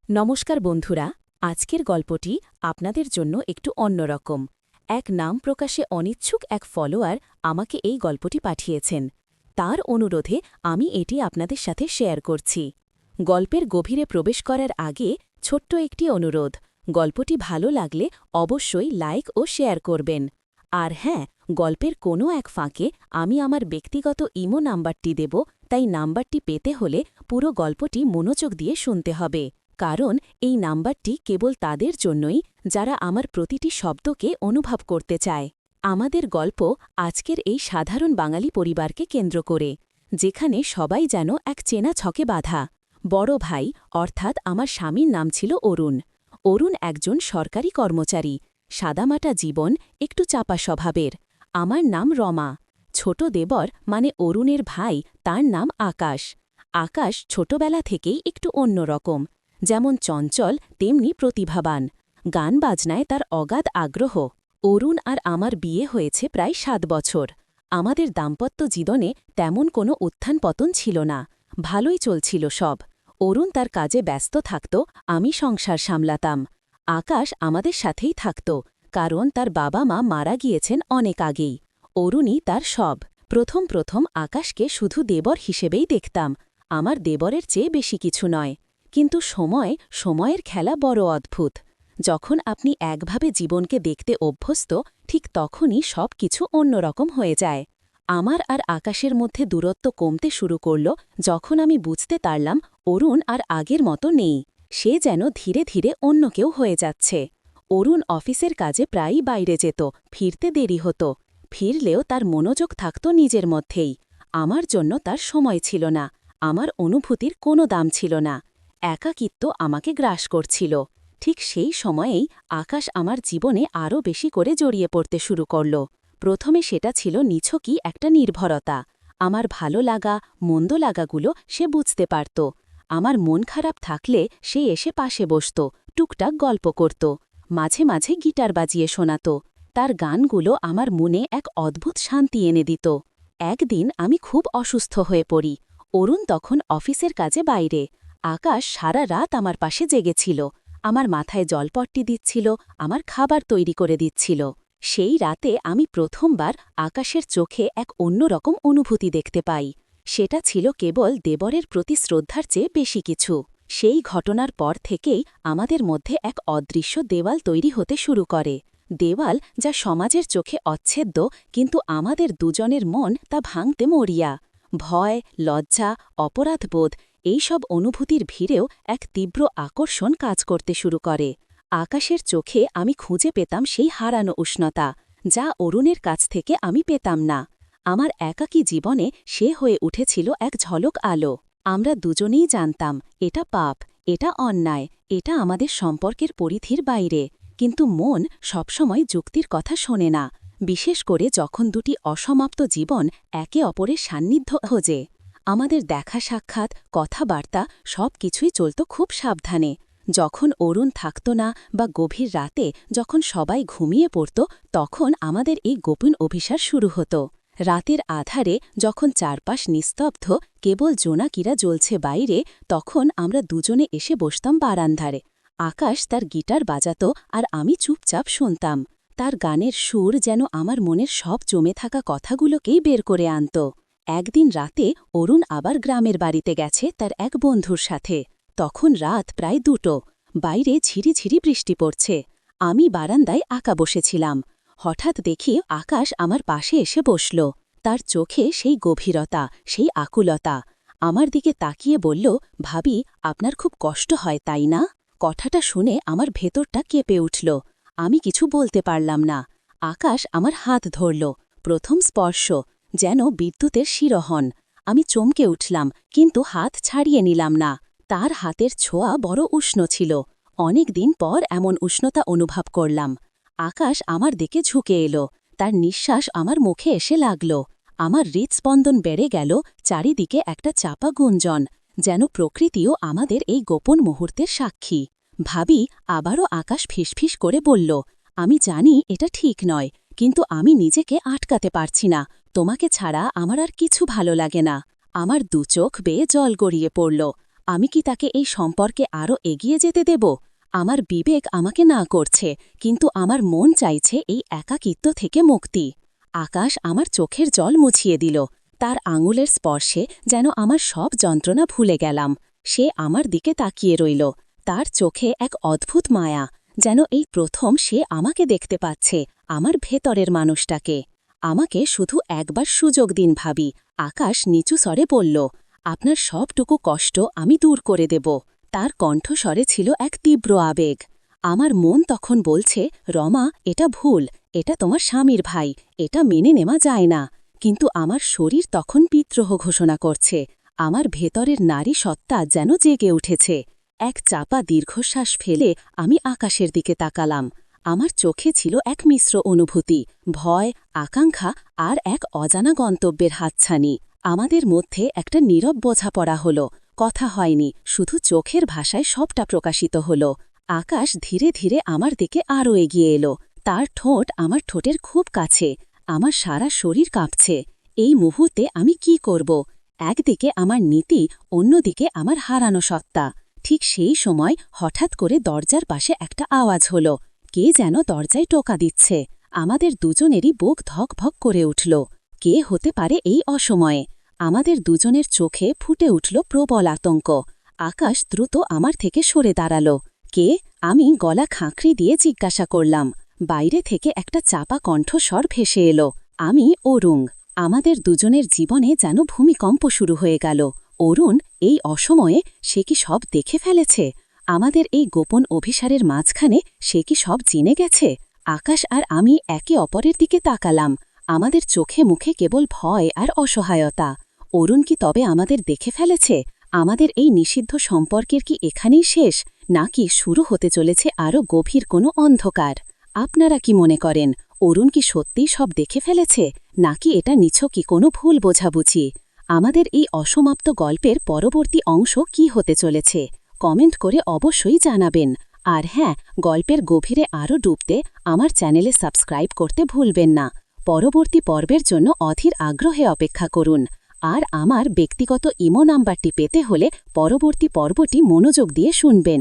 নমস্কার বন্ধুরা, আজকের গল্পটি আপনাদের জন্য একটু অন্যরকম। এক নাম প্রকাশে অনিচ্ছুক এক ফলোয়ার আমাকে এই গল্পটি পাঠিয়েছেন। তার অনুরোধে আমি এটি আপনাদের সাথে শেয়ার করছি। গল্পের গভীরে প্রবেশ করার আগে ছোট্ট একটি অনুরোধ, গল্পটি ভালো লাগলে অবশ্যই লাইক ও শেয়ার করবেন। আর হ্যাঁ, গল্পের কোনো এক ফাঁকে আমি আমার ব্যক্তিগত ইমো নাম্বারটি দেব, তাই নাম্বারটি পেতে হলে পুরো গল্পটি মনোযোগ দিয়ে শুনতে হবে। কারণ এই নাম্বারটি কেবল তাদের জন্যই যারা আমার প্রতিটি শব্দকে অনুভব করতে চায়। আমাদের গল্প আজকের এই সাধারণ বাঙালি পরিবারকে কেন্দ্র করে, যেখানে সবাই যেন এক চেনা ছকে বাঁধা। বড় ভাই অর্থাৎ আমার স্বামীর নাম ছিল অরুণ। অরুণ একজন সরকারি কর্মচারী, সাদামাটা জীবন, একটু চাপা স্বভাবের। আমার নাম রমা। ছোট দেবর মানে অরুণের ভাই, তার নাম আকাশ। আকাশ ছোটবেলা থেকেই একটু অন্যরকম, যেমন চঞ্চল তেমনি প্রতিভাবান। গান বাজনায় তার অগাধ আগ্রহ। অরুণ আর আমার বিয়ে হয়েছে প্রায় 7 বছর। আমাদের দাম্পত্য জীবনে তেমন কোনো উত্থান পতন ছিল না, ভালোই চলছিল সব। অরুণ তার কাজে ব্যস্ত থাকত, আমি সংসার সামলাতাম। আকাশ আমাদের সাথেই থাকত, কারণ তার বাবা মা মারা গিয়েছেন অনেক আগেই। অরুণই তার সব। প্রথম প্রথম আকাশকে শুধু দেবর হিসেবেই দেখতাম, আমার দেবরের চেয়ে বেশি কিছু নয়। কিন্তু সময়ের খেলা বড় অদ্ভুত। যখন আপনি একভাবে জীবনকে দেখতে অভ্যস্ত, ঠিক তখনই সব কিছু অন্যরকম হয়ে যায়। আমার আর আকাশের মধ্যে দূরত্ব কমতে শুরু করল যখন আমি বুঝতে পারলাম অরুণ আর আগের মতো নেই। সে যেন ধীরে ধীরে অন্য কেউ হয়ে যাচ্ছে। অরুণ অফিসের কাজে প্রায়ই বাইরে যেত, ফিরতে দেরি হতো। ফিরলেও তার মনোযোগ থাকত নিজের মধ্যেই। আমার জন্য তার সময় ছিল না, আমার অনুভূতির কোনো দাম ছিল না। একাকিত্ব আমাকে গ্রাস করছিল। ঠিক সেই সময়েই আকাশ আমার জীবনে আরও বেশি করে জড়িয়ে পড়তে শুরু করল। প্রথমে সেটা ছিল নিছকই একটা নির্ভরতা। আমার ভালো লাগা মন্দ লাগাগুলো সে বুঝতে পারত। আমার মন খারাপ থাকলে সে এসে পাশে বসত, টুকটাক গল্প করত, মাঝে মাঝে গিটার বাজিয়ে শোনাত। তার গানগুলো আমার মনে এক অদ্ভুত শান্তি এনে দিত। একদিন আমি খুব অসুস্থ হয়ে পড়ি। অরুণ তখন অফিসের কাজে বাইরে। আকাশ সারা রাত আমার পাশে জেগেছিল, আমার মাথায় জলপট্টি দিচ্ছিল, আমার খাবার তৈরি করে দিচ্ছিল। সেই রাতে আমি প্রথমবার আকাশের চোখে এক অন্যরকম অনুভূতি দেখতে পাই। সেটা ছিল কেবল দেবরের প্রতি শ্রদ্ধার চেয়ে বেশি কিছু। সেই ঘটনার পর থেকেই আমাদের মধ্যে এক অদৃশ্য দেওয়াল তৈরি হতে শুরু করে। দেওয়াল যা সমাজের চোখে অচ্ছেদ্য, কিন্তু আমাদের দুজনের মন তা ভাঙতে মরিয়া। ভয়, লজ্জা, অপরাধবোধ, এইসব অনুভূতির ভিড়েও এক তীব্র আকর্ষণ কাজ করতে শুরু করে। আকাশের চোখে আমি খুঁজে পেতাম সেই হারানো উষ্ণতা, যা অরুণের কাছ থেকে আমি পেতাম না। আমার একাকী জীবনে সে হয়ে উঠেছিল এক ঝলক আলো। আমরা দুজনেই জানতাম এটা পাপ, এটা অন্যায়, এটা আমাদের সম্পর্কের পরিধির বাইরে। কিন্তু মন সবসময় যুক্তির কথা শোনে না, বিশেষ করে যখন দুটি অসমাপ্ত জীবন একে অপরের সান্নিধ্য খোঁজে। আমাদের দেখা সাক্ষাৎ, কথাবার্তা সব কিছুই চলত খুব সাবধানে। যখন অরুণ থাকত না বা গভীর রাতে যখন সবাই ঘুমিয়ে পড়ত, তখন আমাদের এই গোপন অভিসার শুরু হতো। রাতের আধারে যখন চারপাশ নিস্তব্ধ, কেবল জোনাকিরা জ্বলছে বাইরে, তখন আমরা দুজনে এসে বসতাম বারান্দারে। আকাশ তার গিটার বাজাত আর আমি চুপচাপ শুনতাম। তার গানের সুর যেন আমার মনের সব জমে থাকা কথাগুলোকেই বের করে আনত। একদিন রাতে অরুণ আবার গ্রামের বাড়িতে গেছে তার এক বন্ধুর সাথে। তখন রাত প্রায় 2টো, বাইরে ঝিরিঝিরি বৃষ্টি পড়ছে। আমি বারান্দায় আঁকা বসেছিলাম। হঠাৎ দেখি আকাশ আমার পাশে এসে বসল। তার চোখে সেই গভীরতা, সেই আকুলতা। আমার দিকে তাকিয়ে বলল, ভাবি, আপনার খুব কষ্ট হয় তাই না? কথাটা শুনে আমার ভেতরটা কেঁপে উঠল। আমি কিছু বলতে পারলাম না। আকাশ আমার হাত ধরল, প্রথম স্পর্শ, যেন বিদ্যুতের শিরোহণ। আমি চমকে উঠলাম, কিন্তু হাত ছাড়িয়ে নিলাম না। তার হাতের ছোঁয়া বড় উষ্ণ ছিল। অনেক দিন পর এমন উষ্ণতা অনুভব করলাম। আকাশ আমার দিকে ঝুঁকে এলো, তার নিঃশ্বাস আমার মুখে এসে লাগল। আমার হৃৎস্পন্দন বেড়ে গেল, চারিদিকে একটা চাপা গুঞ্জন, যেন প্রকৃতিও আমাদের এই গোপন মুহূর্তের সাক্ষী। ভাবি, আবারও আকাশ ফিসফিস করে বলল, আমি জানি এটা ঠিক নয়, কিন্তু আমি নিজেকে আটকাতে পারছি না। তোমাকে ছাড়া আমার আর কিছু ভালো লাগে না। আমার 2 চোখ বেয়ে জল গড়িয়ে পড়ল। আমি কি তাকে এই সম্পর্কে আরও এগিয়ে যেতে দেব? আমার বিবেক আমাকে না করছে, কিন্তু আমার মন চাইছে এই একাকিত্ব থেকে মুক্তি। আকাশ আমার চোখের জল মুছিয়ে দিল। তার আঙুলের স্পর্শে যেন আমার সব যন্ত্রণা ভুলে গেলাম। সে আমার দিকে তাকিয়ে রইল। তার চোখে এক অদ্ভুত মায়া, যেন এই প্রথম সে আমাকে দেখতে পাচ্ছে, আমার ভেতরের মানুষটাকে। আমাকে শুধু একবার সুযোগ দিন ভাবি, আকাশ নিচু স্বরে বলল। আপনার সবটুকু কষ্ট আমি দূর করে দেব। তার কণ্ঠস্বরে ছিল এক তীব্র আবেগ। আমার মন তখন বলছে, রমা, এটা ভুল, এটা তোমার স্বামীর ভাই, এটা মেনে নেওয়া যায় না। কিন্তু আমার শরীর তখন বিদ্রোহ ঘোষণা করছে। আমার ভেতরের নারী সত্তা যেন জেগে উঠেছে। এক চাপা দীর্ঘশ্বাস ফেলে আমি আকাশের দিকে তাকালাম। আমার চোখে ছিল এক মিশ্র অনুভূতি, ভয়, আকাঙ্ক্ষা আর এক অজানা গন্তব্যের হাতছানি। আমাদের মধ্যে একটা নীরব বোঝাপড়া হলো। কথা হয়নি, শুধু চোখের ভাষায় সবটা প্রকাশিত হলো। আকাশ ধীরে ধীরে আমার দিকে আরও এগিয়ে এলো। তার ঠোঁট আমার ঠোঁটের খুব কাছে। আমার সারা শরীর কাঁপছে। এই মুহূর্তে আমি কি করব? একদিকে আমার নীতি, অন্যদিকে আমার হারানো সত্তা। ঠিক সেই সময় হঠাৎ করে দরজার পাশে একটা আওয়াজ হলো। কে যেন দরজায় টোকা দিচ্ছে। আমাদের দুজনেরই বুক ধকভক করে উঠল। কে হতে পারে এই অসময়ে? আমাদের দুজনের চোখে ফুটে উঠল প্রবল আতঙ্ক। আকাশ দ্রুত আমার থেকে সরে দাঁড়াল। কে? আমি গলা খাঁকড়ি দিয়ে জিজ্ঞাসা করলাম। বাইরে থেকে একটা চাপা কণ্ঠস্বর ভেসে এলো। আমি অরুণ। আমাদের দুজনের জীবনে যেন ভূমিকম্প শুরু হয়ে গেল। অরুণ, এই অসময়ে সে কি সব দেখে ফেলেছে? আমাদের এই গোপন অভিসারের মাঝখানে সে কি সব জেনে গেছে? আকাশ আর আমি একে অপরের দিকে তাকালাম। আমাদের চোখে মুখে কেবল ভয় আর অসহায়তা। অরুণ কি তবে আমাদের দেখে ফেলেছে? আমাদের এই নিষিদ্ধ সম্পর্কের কি এখানেই শেষ, নাকি শুরু হতে চলেছে আরও গভীর কোনো অন্ধকার? আপনারা কি মনে করেন, অরুণ কি সত্যিই সব দেখে ফেলেছে, নাকি এটা নিছকই কোনো ভুল বোঝাবুঝি? আমাদের এই অসমাপ্ত গল্পের পরবর্তী অংশ কি হতে চলেছে কমেন্ট করে অবশ্যই জানাবেন। আর হ্যাঁ, গল্পের গভীরে আরও ডুবতে আমার চ্যানেলে সাবস্ক্রাইব করতে ভুলবেন না। পরবর্তী পর্বের জন্য অধীর আগ্রহে অপেক্ষা করুন। আর আমার ব্যক্তিগত ইমো নাম্বারটি পেতে হলে পরবর্তী পর্বটি মনোযোগ দিয়ে শুনবেন।